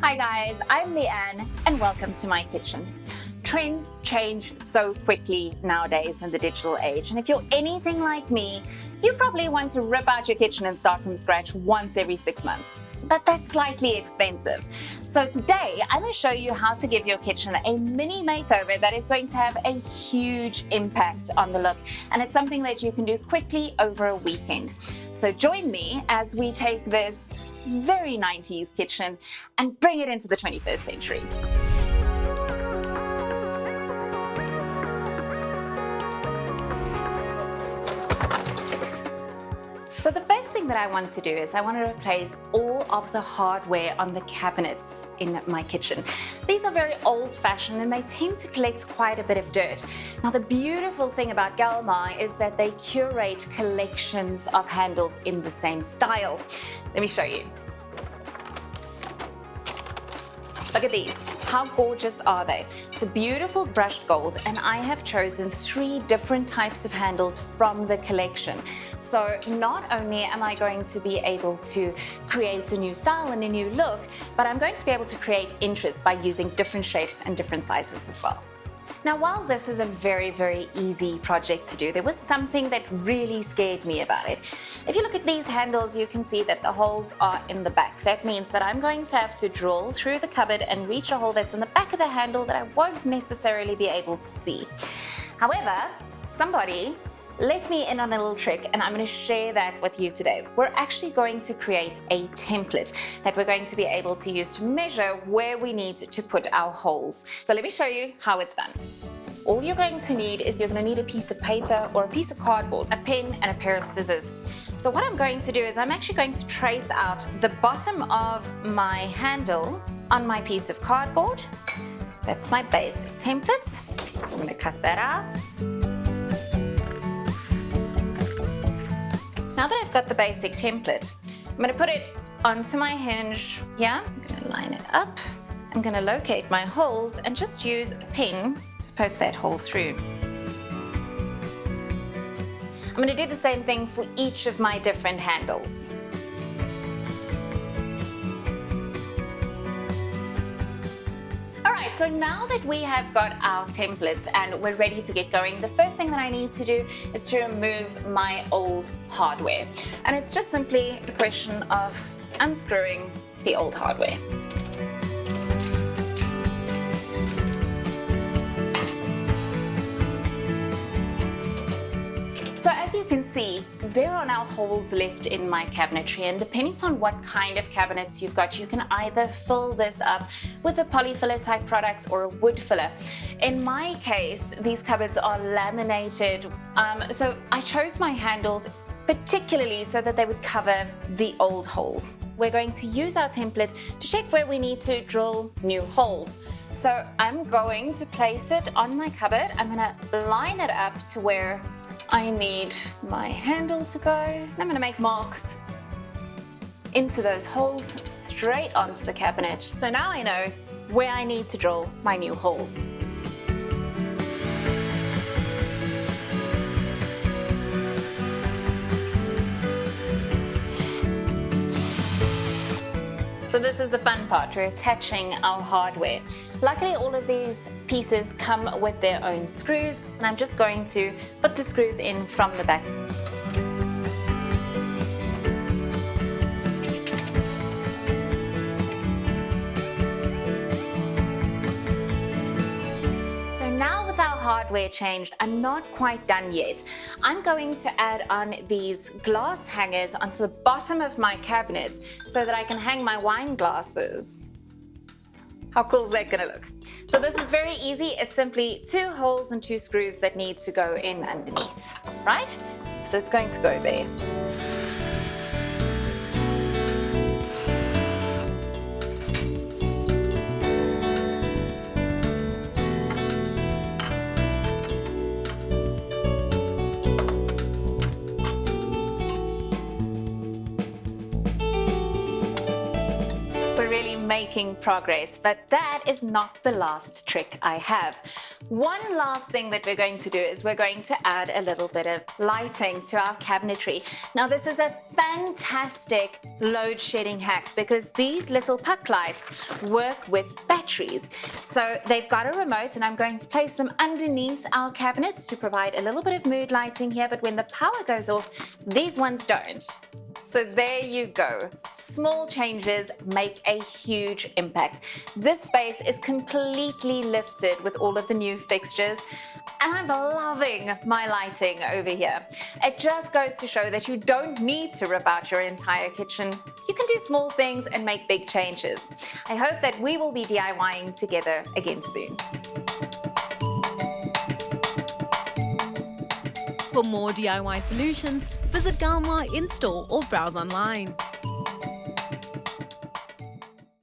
Hi guys, I'm Leanne and welcome to my kitchen. Trends change so quickly nowadays in the digital age, and if you're anything like me, you probably want to rip out your kitchen and start from scratch once every 6 months. But that's slightly expensive. So today, I'm going to show you how to give your kitchen a mini makeover that is going to have a huge impact on the look, and it's something that you can do quickly over a weekend. So join me as we take this very 90s kitchen and bring it into the 21st century. So the first thing that I want to do is I want to replace all of the hardware on the cabinets in my kitchen. These are very old-fashioned and they tend to collect quite a bit of dirt. Now the beautiful thing about Gelmar is that they curate collections of handles in the same style. Let me show you. Look at these. How gorgeous are they? It's a beautiful brushed gold, and I have chosen 3 different types of handles from the collection. So not only am I going to be able to create a new style and a new look, but I'm going to be able to create interest by using different shapes and different sizes as well. Now, while this is a very, very easy project to do, there was something that really scared me about it. If you look at these handles, you can see that the holes are in the back. That means that I'm going to have to drill through the cupboard and reach a hole that's in the back of the handle that I won't necessarily be able to see. However, somebody let me in on a little trick, and I'm going to share that with you today. We're actually going to create a template that we're going to be able to use to measure where we need to put our holes. So let me show you how it's done. All you're going to need is you're going to need a piece of paper or a piece of cardboard, a pen and a pair of scissors. So what I'm going to do is I'm actually going to trace out the bottom of my handle on my piece of cardboard. That's my basic template. I'm going to cut that out. Now that I've got the basic template, I'm going to put it onto my hinge here. I'm going to line it up. I'm going to locate my holes and just use a pin to poke that hole through. I'm going to do the same thing for each of my different handles. So now that we have got our templates and we're ready to get going, the first thing that I need to do is to remove my old hardware. And it's just simply a question of unscrewing the old hardware. So as you can see, there are now holes left in my cabinetry, and depending on what kind of cabinets you've got, you can either fill this up with a polyfiller type product or a wood filler. In my case, these cupboards are laminated, so I chose my handles particularly so that they would cover the old holes. We're going to use our template to check where we need to drill new holes. So I'm going to place it on my cupboard. I'm going to line it up to where I need my handle to go. I'm going to make marks into those holes straight onto the cabinet. So now I know where I need to drill my new holes. So this is the fun part, we're attaching our hardware. Luckily, all of these pieces come with their own screws, and I'm just going to put the screws in from the back. Now with our hardware changed, I'm not quite done yet. I'm going to add on these glass hangers onto the bottom of my cabinets so that I can hang my wine glasses. How cool is that going to look? So this is very easy. It's simply 2 holes and 2 screws that need to go in underneath, right? So it's going to go there. We're really making progress, but that is not the last trick I have. One last thing that we're going to do is we're going to add a little bit of lighting to our cabinetry. Now this is a fantastic load shedding hack because these little puck lights work with batteries. So they've got a remote and I'm going to place them underneath our cabinets to provide a little bit of mood lighting here, but when the power goes off, these ones don't. So there you go. Small changes make a huge impact. This space is completely lifted with all of the new fixtures, and I'm loving my lighting over here. It just goes to show that you don't need to rip out your entire kitchen. You can do small things and make big changes. I hope that we will be DIYing together again soon. For more DIY solutions, visit Gelmar in-store or browse online.